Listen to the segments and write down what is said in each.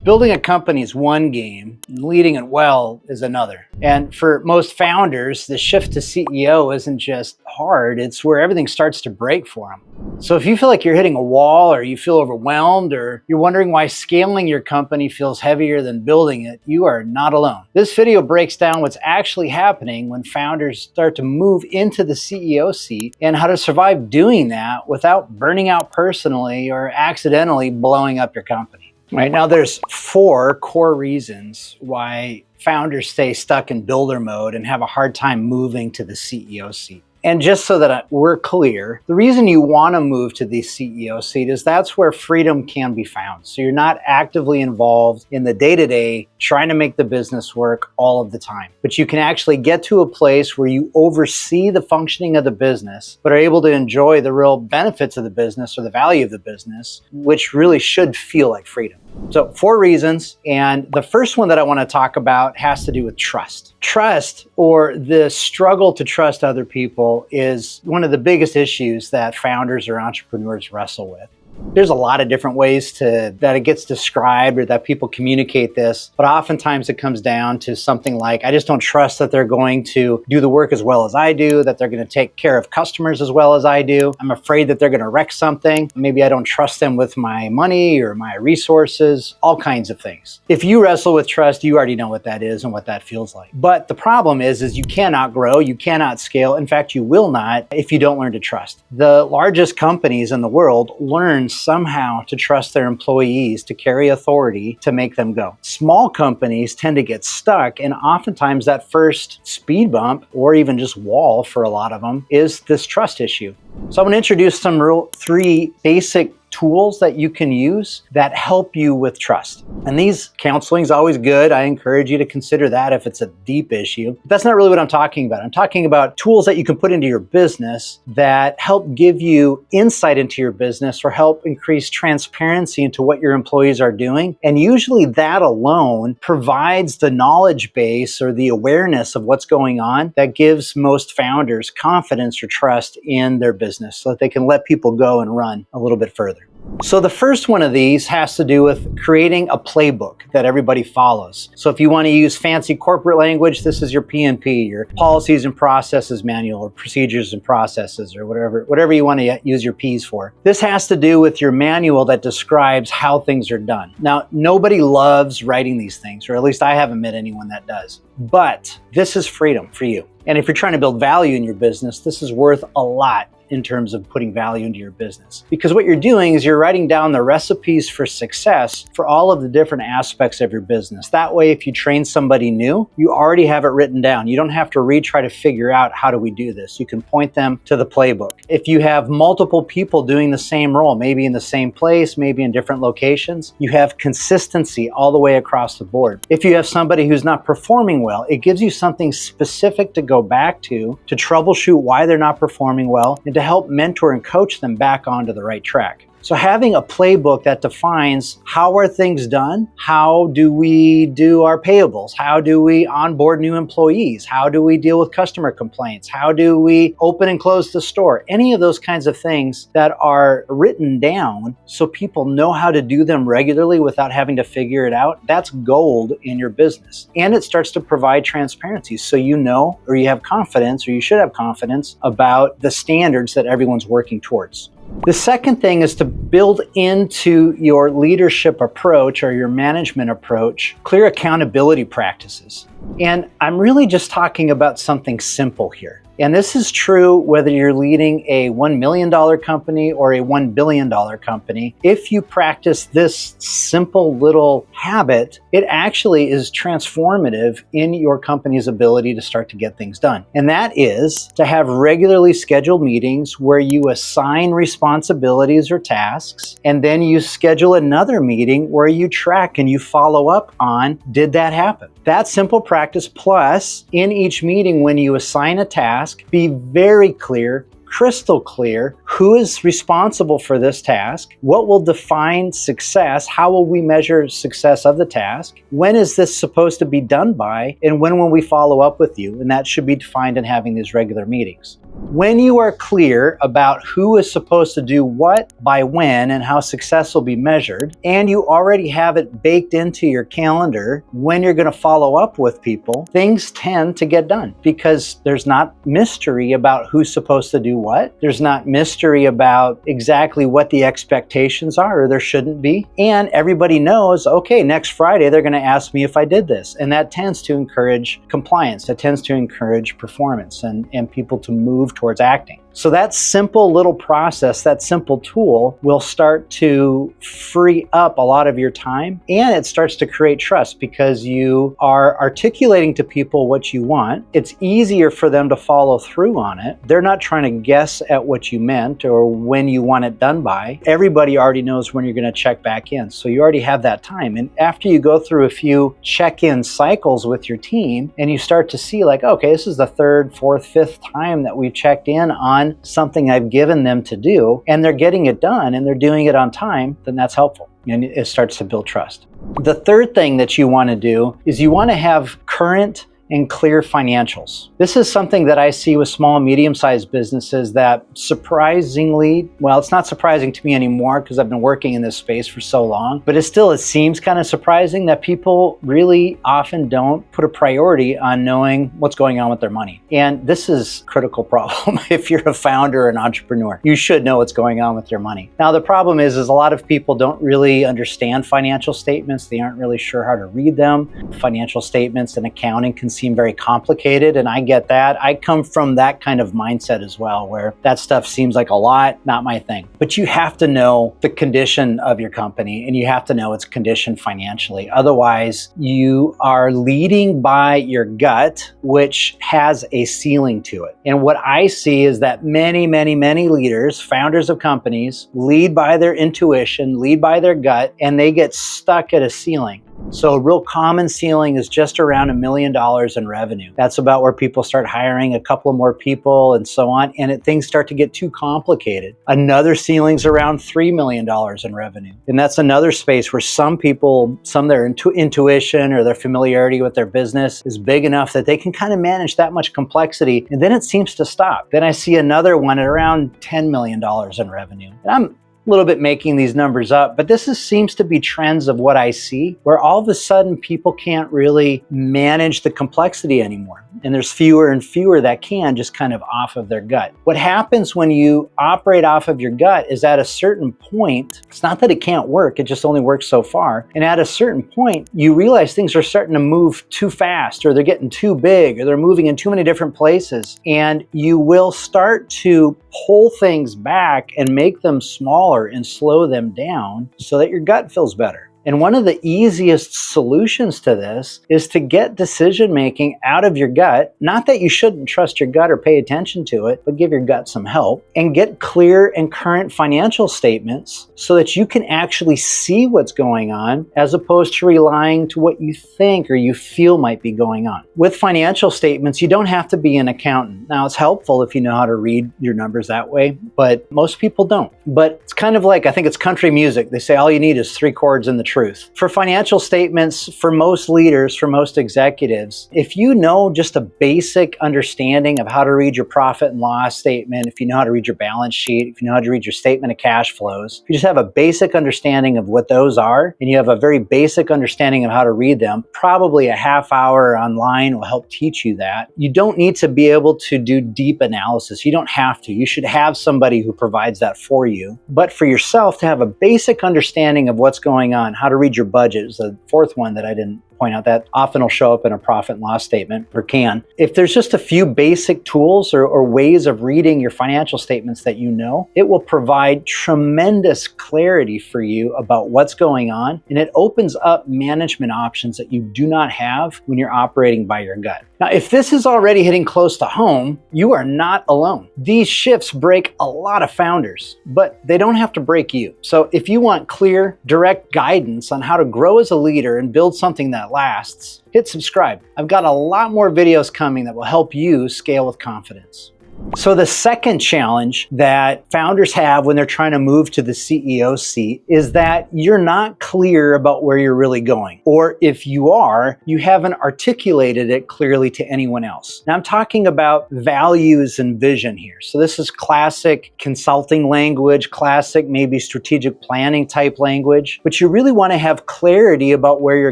Building a company is one game, and leading it well is another. And for most founders, the shift to CEO isn't just hard, it's where everything starts to break for them. So if you feel like you're hitting a wall, or you feel overwhelmed, or you're wondering why scaling your company feels heavier than building it, you are not alone. This video breaks down what's actually happening when founders start to move into the CEO seat and how to survive doing that without burning out personally or accidentally blowing up your company. Right now, there's 4 core reasons why founders stay stuck in builder mode and have a hard time moving to the CEO seat. And just so that we're clear, the reason you want to move to the CEO seat is that's where freedom can be found. So you're not actively involved in the day-to-day trying to make the business work all of the time. But you can actually get to a place where you oversee the functioning of the business, but are able to enjoy the real benefits of the business or the value of the business, which really should feel like freedom. So 4 reasons, and the first one that I want to talk about has to do with trust. Trust, or the struggle to trust other people, is one of the biggest issues that founders or entrepreneurs wrestle with. There's a lot of different ways that it gets described or that people communicate this, but oftentimes it comes down to something like, I just don't trust that they're going to do the work as well as I do, that they're going to take care of customers as well as I do. I'm afraid that they're going to wreck something. Maybe I don't trust them with my money or my resources, all kinds of things. If you wrestle with trust, you already know what that is and what that feels like. But the problem is you cannot grow, you cannot scale. In fact, you will not if you don't learn to trust. The largest companies in the world learn somehow to trust their employees to carry authority to make them go. Small companies tend to get stuck, and oftentimes that first speed bump, or even just wall for a lot of them, is this trust issue. So I'm going to introduce 3 basic tools that you can use that help you with trust. And these counseling is always good. I encourage you to consider that if it's a deep issue. But that's not really what I'm talking about. I'm talking about tools that you can put into your business that help give you insight into your business or help increase transparency into what your employees are doing. And usually that alone provides the knowledge base or the awareness of what's going on that gives most founders confidence or trust in their business so that they can let people go and run a little bit further. So the first one of these has to do with creating a playbook that everybody follows. So if you want to use fancy corporate language, this is your P&P, your policies and processes manual, or procedures and processes, or whatever you want to use your P's for. This has to do with your manual that describes how things are done. Now, nobody loves writing these things, or at least I haven't met anyone that does. But this is freedom for you. And if you're trying to build value in your business, this is worth a lot in terms of putting value into your business. Because what you're doing is you're writing down the recipes for success for all of the different aspects of your business. That way, if you train somebody new, you already have it written down. You don't have to retry to figure out how do we do this. You can point them to the playbook. If you have multiple people doing the same role, maybe in the same place, maybe in different locations, you have consistency all the way across the board. If you have somebody who's not performing well, it gives you something specific to go back to troubleshoot why they're not performing well, and to help mentor and coach them back onto the right track. So having a playbook that defines how are things done, how do we do our payables, how do we onboard new employees, how do we deal with customer complaints, how do we open and close the store, any of those kinds of things that are written down so people know how to do them regularly without having to figure it out, that's gold in your business. And it starts to provide transparency so you know, or you have confidence, or you should have confidence about the standards that everyone's working towards. The second thing is to build into your leadership approach or your management approach clear accountability practices. And I'm really just talking about something simple here. And this is true whether you're leading a $1 million company or a $1 billion company. If you practice this simple little habit, it actually is transformative in your company's ability to start to get things done. And that is to have regularly scheduled meetings where you assign responsibilities or tasks, and then you schedule another meeting where you track and you follow up on, did that happen? That simple practice, plus in each meeting when you assign a task, be very clear, crystal clear Who is responsible for this task? What will define success? How will we measure success of the task? When is this supposed to be done by? And when will we follow up with you? And that should be defined in having these regular meetings. When you are clear about who is supposed to do what, by when, and how success will be measured, and you already have it baked into your calendar when you're going to follow up with people, things tend to get done because there's not mystery about who's supposed to do what. There's not mystery about exactly what the expectations are, or there shouldn't be. And everybody knows, okay, next Friday they're going to ask me if I did this. And that tends to encourage compliance. That tends to encourage performance and people to move towards acting. So that simple little process, that simple tool will start to free up a lot of your time, and it starts to create trust because you are articulating to people what you want. It's easier for them to follow through on it. They're not trying to guess at what you meant or when you want it done by. Everybody already knows when you're going to check back in. So you already have that time. And after you go through a few check-in cycles with your team and you start to see like, okay, this is the third, fourth, fifth time that we've checked in on something I've given them to do, and they're getting it done and they're doing it on time, then that's helpful. And it starts to build trust. The third thing that you want to do is you want to have current and clear financials. This is something that I see with small and medium-sized businesses that surprisingly, well, it's not surprising to me anymore because I've been working in this space for so long, but it seems kind of surprising that people really often don't put a priority on knowing what's going on with their money. And this is a critical problem. If you're a founder or an entrepreneur, you should know what's going on with your money. Now, the problem is a lot of people don't really understand financial statements. They aren't really sure how to read them. Financial statements and accounting can seem very complicated, and I get that. I come from that kind of mindset as well, where that stuff seems like a lot, not my thing. But you have to know the condition of your company, and you have to know its condition financially. Otherwise, you are leading by your gut, which has a ceiling to it. And what I see is that many leaders, founders of companies, lead by their intuition, lead by their gut, and they get stuck at a ceiling. So a real common ceiling is just around $1 million in revenue. That's about where people start hiring a couple of more people and so on, and things start to get too complicated. Another ceiling's around $3 million in revenue. And that's another space where some their intuition or their familiarity with their business is big enough that they can kind of manage that much complexity, and then it seems to stop. Then I see another one at around $10 million in revenue. And I'm a little bit making these numbers up, but seems to be trends of what I see, where all of a sudden people can't really manage the complexity anymore. And there's fewer and fewer that can, just kind of off of their gut. What happens when you operate off of your gut is at a certain point, it's not that it can't work, it just only works so far. And at a certain point, you realize things are starting to move too fast, or they're getting too big, or they're moving in too many different places. And you will start to pull things back and make them smaller and slow them down so that your gut feels better. And one of the easiest solutions to this is to get decision-making out of your gut. Not that you shouldn't trust your gut or pay attention to it, but give your gut some help and get clear and current financial statements so that you can actually see what's going on as opposed to relying to what you think or you feel might be going on. With financial statements, you don't have to be an accountant. Now, it's helpful if you know how to read your numbers that way, but most people don't. But it's kind of like, I think it's country music. They say all you need is 3 chords and the truth. For financial statements, for most leaders, for most executives, if you know just a basic understanding of how to read your profit and loss statement, if you know how to read your balance sheet, if you know how to read your statement of cash flows, if you just have a basic understanding of what those are, and you have a very basic understanding of how to read them, probably a half hour online will help teach you that. You don't need to be able to do deep analysis. You don't have to. You should have somebody who provides that for you. But for yourself to have a basic understanding of what's going on, how to read your budget is the fourth one that I didn't point out, that often will show up in a profit and loss statement, or can. If there's just a few basic tools or ways of reading your financial statements that you know, it will provide tremendous clarity for you about what's going on, and it opens up management options that you do not have when you're operating by your gut. Now, if this is already hitting close to home, you are not alone. These shifts break a lot of founders, but they don't have to break you. So if you want clear, direct guidance on how to grow as a leader and build something that lasts, hit subscribe. I've got a lot more videos coming that will help you scale with confidence. So the second challenge that founders have when they're trying to move to the CEO seat is that you're not clear about where you're really going. Or if you are, you haven't articulated it clearly to anyone else. Now I'm talking about values and vision here. So this is classic consulting language, classic maybe strategic planning type language, but you really want to have clarity about where you're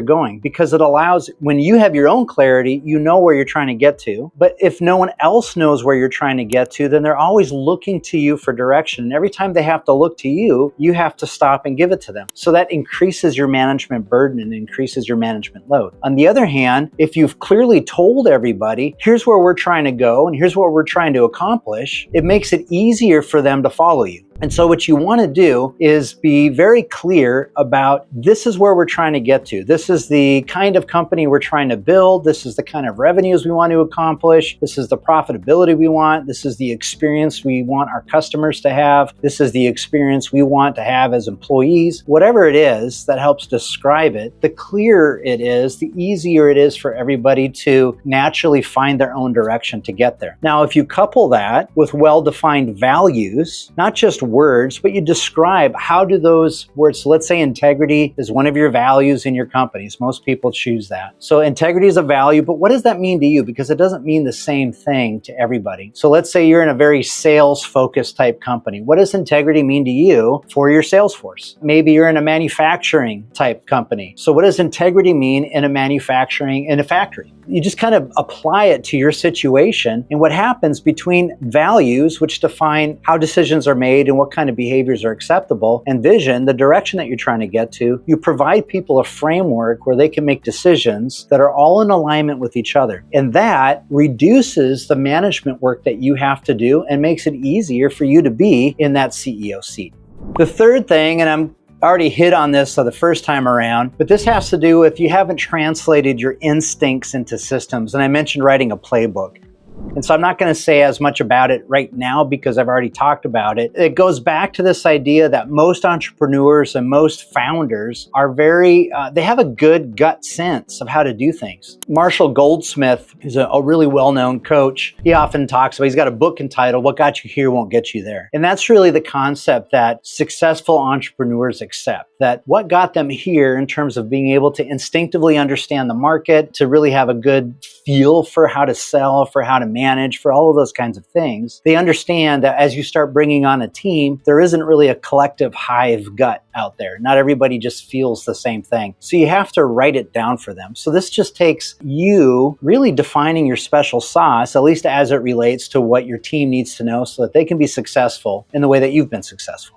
going, because it allows, when you have your own clarity, you know where you're trying to get to. But if no one else knows where you're trying to get to, then they're always looking to you for direction. And every time they have to look to you, you have to stop and give it to them. So that increases your management burden and increases your management load. On the other hand, if you've clearly told everybody, here's where we're trying to go and here's what we're trying to accomplish, it makes it easier for them to follow you. And so what you want to do is be very clear about, this is where we're trying to get to. This is the kind of company we're trying to build. This is the kind of revenues we want to accomplish. This is the profitability we want. This is the experience we want our customers to have. This is the experience we want to have as employees. Whatever it is that helps describe it, the clearer it is, the easier it is for everybody to naturally find their own direction to get there. Now, if you couple that with well-defined values, not just words, but you describe how do those words, so let's say integrity is one of your values in your companies. Most people choose that. So integrity is a value, but what does that mean to you? Because it doesn't mean the same thing to everybody. So let's say you're in a very sales focused type company. What does integrity mean to you for your sales force? Maybe you're in a manufacturing type company. So what does integrity mean in a factory? You just kind of apply it to your situation, and what happens between values, which define how decisions are made and what kind of behaviors are acceptable, and vision, the direction that you're trying to get to, you provide people a framework where they can make decisions that are all in alignment with each other. And that reduces the management work that you have to do and makes it easier for you to be in that CEO seat. The third thing, and I'm already hit on this the first time around, but this has to do with you haven't translated your instincts into systems. And I mentioned writing a playbook. And so I'm not going to say as much about it right now because I've already talked about it. It goes back to this idea that most entrepreneurs and most founders are they have a good gut sense of how to do things. Marshall Goldsmith is a really well-known coach. He often talks about, he's got a book entitled, What Got You Here Won't Get You There. And that's really the concept that successful entrepreneurs accept, that what got them here in terms of being able to instinctively understand the market, to really have a good feel for how to sell, for how to manage, for all of those kinds of things. They understand that as you start bringing on a team, there isn't really a collective hive gut out there. Not everybody just feels the same thing. So you have to write it down for them. So this just takes you really defining your special sauce, at least as it relates to what your team needs to know so that they can be successful in the way that you've been successful.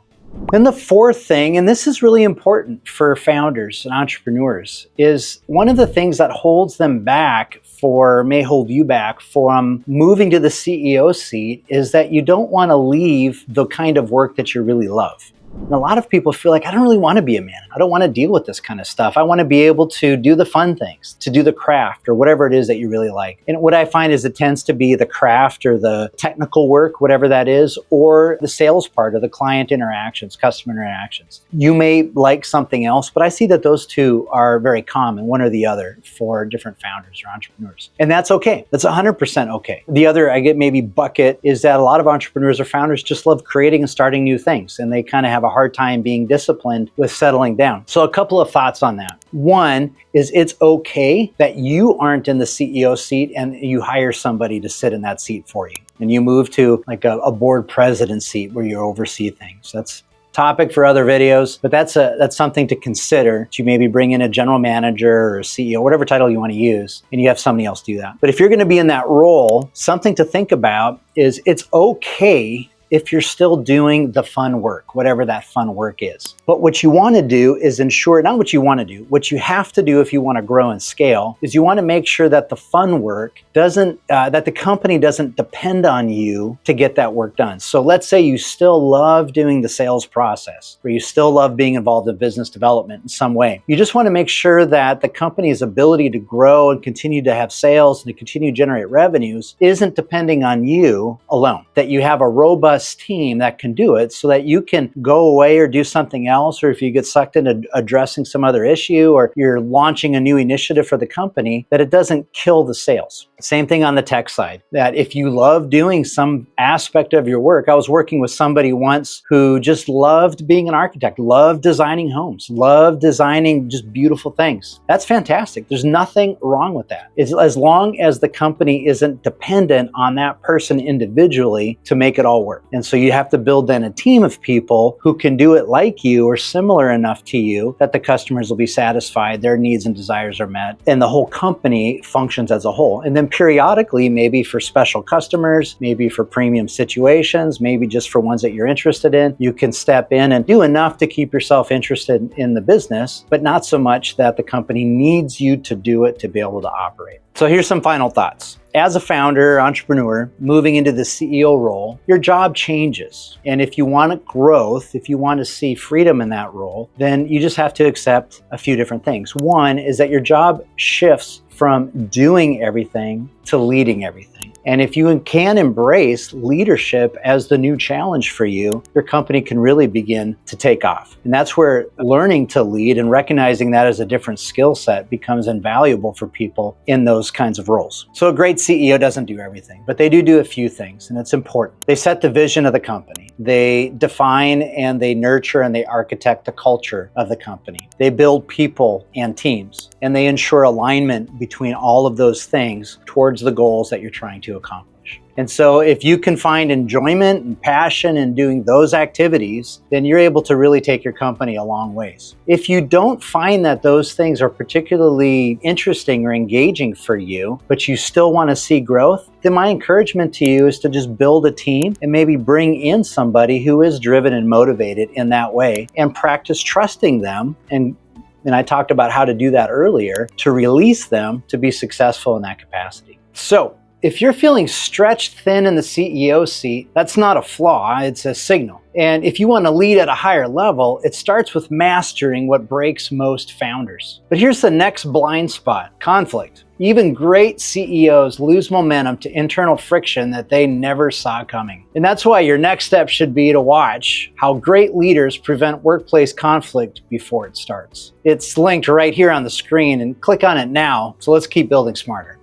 Then the fourth thing, and this is really important for founders and entrepreneurs, is one of the things that holds them back may hold you back from moving to the CEO seat is that you don't want to leave the kind of work that you really love. And a lot of people feel like, I don't really want to be a manager. I don't want to deal with this kind of stuff. I want to be able to do the fun things, to do the craft or whatever it is that you really like. And what I find is it tends to be the craft or the technical work, whatever that is, or the sales part of the client interactions, customer interactions. You may like something else, but I see that those two are very common, one or the other, for different founders or entrepreneurs. And that's okay. That's 100% okay. The other, I get maybe bucket, is that a lot of entrepreneurs or founders just love creating and starting new things, and they kind of have a hard time being disciplined with settling down. So a couple of thoughts on that. One is it's okay that you aren't in the CEO seat and you hire somebody to sit in that seat for you. And you move to like a board president seat where you oversee things. That's topic for other videos, but that's something to consider, to maybe bring in a general manager or a CEO, whatever title you want to use, and you have somebody else do that. But if you're going to be in that role, something to think about is it's okay if you're still doing the fun work, whatever that fun work is. But what you want to do is ensure, not what you want to do, what you have to do if you want to grow and scale, is you want to make sure that the fun work that the company doesn't depend on you to get that work done. So let's say you still love doing the sales process, or you still love being involved in business development in some way. You just want to make sure that the company's ability to grow and continue to have sales and to continue to generate revenues isn't depending on you alone, that you have a robust robust team that can do it so that you can go away or do something else, or if you get sucked into addressing some other issue or you're launching a new initiative for the company, that it doesn't kill the sales. Same thing on the tech side, that if you love doing some aspect of your work, I was working with somebody once who just loved being an architect, loved designing homes, loved designing just beautiful things. That's fantastic. There's nothing wrong with that. As long as the company isn't dependent on that person individually to make it all work. And so you have to build then a team of people who can do it like you or similar enough to you that the customers will be satisfied, their needs and desires are met, and the whole company functions as a whole. And then periodically, maybe for special customers, maybe for premium situations, maybe just for ones that you're interested in, you can step in and do enough to keep yourself interested in the business, but not so much that the company needs you to do it to be able to operate. So here's some final thoughts. As a founder, entrepreneur, moving into the CEO role, your job changes. And if you want growth, if you want to see freedom in that role, then you just have to accept a few different things. One is that your job shifts from doing everything to leading everything. And if you can embrace leadership as the new challenge for you, your company can really begin to take off. And that's where learning to lead and recognizing that as a different skill set becomes invaluable for people in those kinds of roles. So a great CEO doesn't do everything, but they do a few things, and it's important. They set the vision of the company. They define and they nurture and they architect the culture of the company. They build people and teams, and they ensure alignment between all of those things towards the goals that you're trying to accomplish. And so if you can find enjoyment and passion in doing those activities, then you're able to really take your company a long ways. If you don't find that those things are particularly interesting or engaging for you, but you still want to see growth, then my encouragement to you is to just build a team and maybe bring in somebody who is driven and motivated in that way and practice trusting them. And I talked about how to do that earlier, to release them to be successful in that capacity. So if you're feeling stretched thin in the CEO seat, that's not a flaw, it's a signal. And if you want to lead at a higher level, it starts with mastering what breaks most founders. But here's the next blind spot: conflict. Even great CEOs lose momentum to internal friction that they never saw coming. And that's why your next step should be to watch how great leaders prevent workplace conflict before it starts. It's linked right here on the screen, and click on it now. So let's keep building smarter.